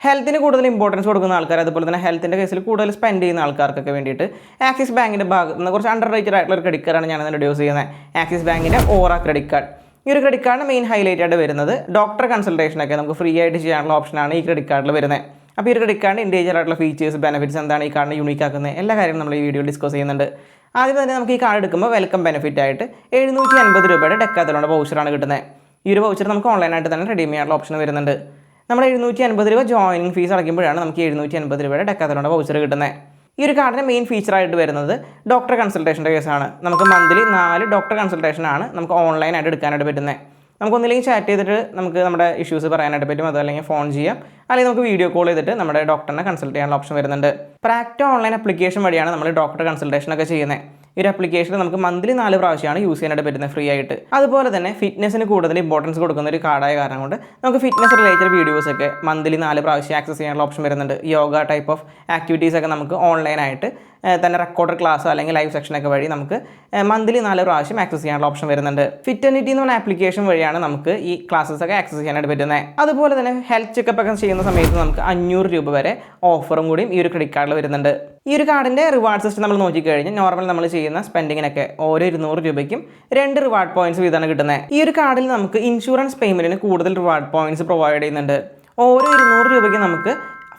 ഹെൽത്തിന് കൂടുതൽ ഇമ്പോർട്ടൻസ് കൊടുക്കുന്ന ആൾക്കാർ, അതുപോലെ തന്നെ ഹെൽത്തിൻ്റെ കേസിൽ കൂടുതൽ സ്പെൻഡ് ചെയ്യുന്ന ആൾക്കാർക്കൊക്കെ വേണ്ടിയിട്ട് ആക്സിസ് ബാങ്കിൻ്റെ ഭാഗത്ത് നിന്ന് കുറച്ച് അണ്ടർ റേറ്റഡ് ആയിട്ടുള്ള ഒരു ക്രെഡിറ്റ് കാർഡാണ് ഞാൻ ഇൻട്രൊഡ്യൂസ് ചെയ്യുന്നത്. ആക്സിസ് ബാങ്കിൻ്റെ ഓറ ക്രെഡിറ്റ് കാർഡ്. ഈ ഒരു ക്രെഡിറ്റ് കാർഡിന് മെയിൻ ഹൈലൈറ്റ് ആയിട്ട് വരുന്നത് ഡോക്ടർ കൺസൾട്ടേഷനൊക്കെ നമുക്ക് ഫ്രീ ആയിട്ട് ചെയ്യാനുള്ള ഓപ്ഷനാണ് ഈ ക്രെഡിറ്റ് കാർഡിൽ വരുന്നത്. അപ്പോൾ ഈ ഒരു ക്രെഡിറ്റ് കാർഡിൻ്റെ ഇൻഡിവിജ്വൽ ആയിട്ടുള്ള ഫീച്ചേഴ്സ്, ബെനിഫിറ്റ്സ്, എന്താണ് ഈ കാർഡിനെ യൂണിക് ആക്കുന്നത്, എല്ലാ കാര്യങ്ങളും നമ്മൾ ഈ വീഡിയോ ഡിസ്കസ് ചെയ്യുന്നുണ്ട്. ആദ്യം തന്നെ നമുക്ക് ഈ കാർഡ് എടുക്കുമ്പോൾ വെൽക്കം ബെനിഫിറ്റ് ആയിട്ട് 750 രൂപയുടെ ഡെക്കാത്തലോണിൻ്റെ വൗച്ചറാണ് കിട്ടുന്നത്. ഈ ഒരു വൗച്ചർ നമുക്ക് ഓൺലൈനായിട്ട് തന്നെ റെഡീം ചെയ്യാനുള്ള ഓപ്ഷൻ വരുന്നുണ്ട്. നമ്മൾ 750 രൂപ ജോയിനിങ് ഫീസ് അടയ്ക്കുമ്പോഴാണ് നമുക്ക് 750 രൂപയുടെ ഡെക്കാത്തലോണിൻ്റെ വൗച്ചർ കിട്ടുന്നത്. ഈ ഒരു കാർഡിൻ്റെ മെയിൻ ഫീച്ചറായിട്ട് വരുന്നത് ഡോക്ടർ കൺസൾട്ടേഷൻ്റെ കേസാണ്. നമുക്ക് മന്ത്ലി 4 ഡോക്ടർ കൺസൾട്ടേഷനാണ് നമുക്ക് ഓൺലൈനായിട്ട് എടുക്കാനായിട്ട് പറ്റുന്നത്. നമുക്കൊന്നില്ലെങ്കിൽ ചാറ്റ് ചെയ്തിട്ട് നമുക്ക് നമ്മുടെ ഇഷ്യൂസ് പറയാനായിട്ട് പറ്റും, അതല്ലെങ്കിൽ ഫോൺ ചെയ്യാം, അല്ലെങ്കിൽ നമുക്ക് വീഡിയോ കോൾ ചെയ്തിട്ട് നമ്മുടെ ഡോക്ടറിനെ കൺസൾട്ട് ചെയ്യാനുള്ള ഓപ്ഷൻ വരുന്നുണ്ട്. പ്രാക്ടോ ഓൺലൈൻ ആപ്ലിക്കേഷൻ വഴിയാണ് നമ്മൾ ഡോക്ടർ കൺസൾട്ടേഷനൊക്കെ ചെയ്യുന്നത്. ഈ ഒരു ആപ്ലിക്കേഷൻ നമുക്ക് മന്ത്ലി 4 പ്രാവശ്യമാണ് യൂസ് ചെയ്യാനായിട്ട് പറ്റുന്നത് ഫ്രീ ആയിട്ട്. അതുപോലെ തന്നെ ഫിറ്റ്നസ്സിന് കൂടുതൽ ഇമ്പോർട്ടൻസ് കൊടുക്കുന്ന ഒരു കാർഡായ കാരണം കൊണ്ട് നമുക്ക് ഫിറ്റ്നസ് റിലേറ്റഡ് വീഡിയോസൊക്കെ മന്ത്ലി 4 പ്രാവശ്യം ആക്സസ് ചെയ്യാനുള്ള ഓപ്ഷൻ വരുന്നുണ്ട്. യോഗ ടൈപ്പ് ഓഫ് ആക്ടിവിറ്റീസൊക്കെ നമുക്ക് ഓൺലൈനായിട്ട് തന്നെ റെക്കോർഡർ ക്ലാസ് അല്ലെങ്കിൽ ലൈവ് സെക്ഷനൊക്കെ വഴി നമുക്ക് മന്ത്ലി 4 പ്രാവശ്യം ആക്സസ് ചെയ്യാനുള്ള ഓപ്ഷൻ വരുന്നുണ്ട്. ഫിറ്റനിറ്റി എന്ന് പറഞ്ഞ ആപ്ലിക്കേഷൻ വഴിയാണ് നമുക്ക് ഈ ക്ലാസ്സൊക്കെ ആക്സസ് ചെയ്യാനായിട്ട് പറ്റുന്നത്. അതുപോലെ തന്നെ ഹെൽത്ത് ചെക്കപ്പ് ഒക്കെ ചെയ്യുന്ന സമയത്ത് നമുക്ക് 500 രൂപ വരെ ഓഫറും കൂടിയും ഈ ഒരു ക്രെഡിറ്റ് കാർഡിൽ വരുന്നുണ്ട്. ഈ ഒരു കാർഡിൻ്റെ റിവാർഡ് സിസ്റ്റം നമ്മൾ നോക്കിക്കഴിഞ്ഞാൽ നോർമൽ നമ്മൾ ചെയ്യുന്ന സ്പെൻഡിങ്ങിനൊക്കെ ഓരോ 200 രൂപയ്ക്കും 2 റിവാർഡ് പോയിന്റ്സ് വീതമാണ് കിട്ടുന്നത്. ഈ ഒരു കാർഡിൽ നമുക്ക് ഇൻഷുറൻസ് പേയ്മെൻറ്റിന് കൂടുതൽ റിവാർഡ് പോയിന്റ്സ് പ്രൊവൈഡ് ചെയ്യുന്നുണ്ട്. ഓരോ 200 രൂപയ്ക്ക് നമുക്ക്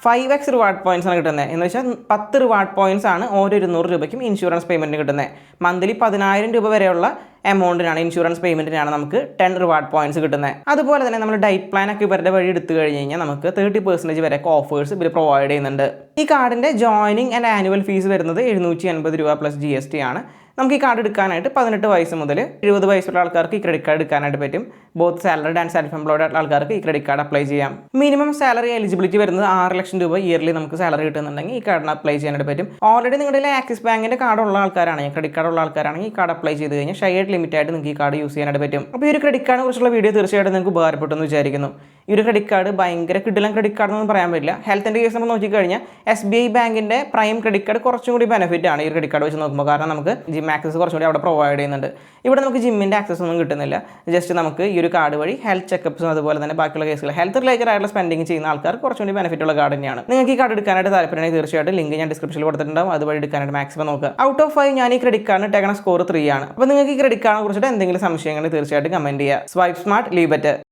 5x റിവാർഡ് പോയിന്റ്സ് ആണ് കിട്ടുന്നത്. എന്ന് വെച്ചാൽ 10 റിവാർഡ് പോയിന്റ്സ് ആണ് ഓരോ 200 രൂപയ്ക്കും ഇൻഷുറൻസ് പേയ്മെൻറ്റിന് കിട്ടുന്നത്. മന്ത്ലി 10,000 രൂപ വരെയുള്ള എമൗണ്ടിനാണ്, ഇൻഷുറൻസ് പേയ്മെൻറ്റിനാണ് നമുക്ക് 10 റിവാർഡ് പോയിന്റ്സ് കിട്ടുന്നത്. അതുപോലെ തന്നെ നമ്മൾ ഡയറ്റ് പ്ലാനൊക്കെ ഇവരുടെ വഴി എടുത്തു കഴിഞ്ഞ് കഴിഞ്ഞാൽ നമുക്ക് 30% വരെ ഓഫേഴ്സ് ഇവർ പ്രൊവൈഡ് ചെയ്യുന്നുണ്ട്. ഈ കാർഡിൻ്റെ ജോയിനിങ് ആൻഡ് ആനുവൽ ഫീസ് വരുന്നത് 750 രൂപ പ്ലസ് GST ആണ്. നമുക്ക് ഈ കാർഡ് എടുക്കാനായിട്ട് 18 വയസ്സ് മുതൽ 70 വയസ്സുള്ള ആൾക്കാർക്ക് ഈ ക്രെഡിറ്റ് കാർഡ് എടുക്കാനായിട്ട് പറ്റും. Both salaried and self employed ആയിട്ടുള്ള ആൾക്കാർക്ക് ഈ ക്രെഡിറ്റ് കാർഡ് അപ്ലൈ ചെയ്യാം. മിനിമം സാലറി എലിജിബിലിറ്റി വരുന്നത് 6 ലക്ഷം രൂപ ഇയർലി നമുക്ക് സാലറി കിട്ടുന്നുണ്ടെങ്കിൽ ഈ കാർഡിന് അപ്ലൈ ചെയ്യാനായിട്ട് പറ്റും. ഓൾറെഡി നിങ്ങളുടെ ആക്സിസ് ബാങ്കിൻ്റെ കാർഡ് ഉള്ള ആൾക്കാരാണെങ്കിൽ, ക്രെഡിറ്റ് കാർഡ് ഉള്ള ആൾക്കാരാണെങ്കിൽ ഈ കാർഡ് അപ്ലൈ ചെയ്ത് കഴിഞ്ഞാൽ ഷെയർഡ് ലിമിറ്റ് ആയിട്ട് നിങ്ങൾക്ക് ഈ കാർഡ് യൂസ് ചെയ്യാനായിട്ട് പറ്റും. അപ്പോൾ ഈ ഒരു ക്രെഡിറ്റ് കാർഡിനെ കുറിച്ചുള്ള വീഡിയോ തീർച്ചയായിട്ടും നിങ്ങൾക്ക് ഉപകാരപ്പെട്ടു എന്ന് വിചാരിക്കുന്നു. ഈ ഒരു ക്രെഡിറ്റ് കാർഡ് ഭയങ്കര കിടിലൻ ക്രെഡിറ്റ് കാർഡ് എന്നൊന്നും പറയാൻ പറ്റില്ല. ഹെൽത്തിൻ്റെ കേസ് നമ്മൾ നോക്കിക്കഴിഞ്ഞാൽ SBI ബാങ്കിൻ്റെ പ്രൈം ക്രെഡിറ്റ് കാർഡ് കുറച്ചും കൂടി ബെനിഫിറ്റ് ആണ് ഈ ഒരു ക്രെഡിറ്റ് കാർഡ് വെച്ച് നോക്കുമ്പോൾ. കാരണം നമുക്ക് ജിം ആക്സസ് കുറച്ചും കൂടി അവിടെ പ്രൊവൈഡ് ചെയ്യുന്നുണ്ട്. ഇവിടെ നമുക്ക് ജിമ്മിൻ്റെ ആക്സസ് ഒന്നും കിട്ടുന്നില്ല. ജസ്റ്റ് നമുക്ക് ഈ ഒരു കാർഡ് വഴി ഹെൽത്ത് ചെക്കപ്സും അതുപോലെ തന്നെ ബാക്കിയുള്ള കേസുകൾ ഹെൽത്ത് റിലേറ്റഡ് ആയിട്ടുള്ള സ്പെൻഡിങ് ചെയ്യുന്ന ആൾക്കാർ കുറച്ചും കൂടി ബെനിഫിറ്റ് ഉള്ള കാർഡ് തന്നെയാണ്. നിങ്ങൾക്ക് ഈ കാർഡ് എടുക്കാനായിട്ട് താല്പര്യമാണെങ്കിൽ തീർച്ചയായിട്ടും ലിങ്ക് ഞാൻ ഡിസ്ക്രിപ്ഷനിൽ കൊടുത്തിട്ടുണ്ടാവും. അതുവഴി എടുക്കാനായിട്ട് മാക്സിമം നോക്കുക. ഔട്ട് ഓഫ് 5 ഞാൻ ഈ ക്രെഡിറ്റ് കാർഡിന് ഇട്ടേക്കുന്ന സ്കോർ 3 ആണ്. അപ്പോൾ നിങ്ങൾക്ക് ഈ ക്രെഡിറ്റ് കാർഡിനെ കുറിച്ചിട്ട് എന്തെങ്കിലും സംശയങ്ങൾ തീർച്ചയായിട്ടും കമൻറ്റ് ചെയ്യുക. Swipe smart, leave better.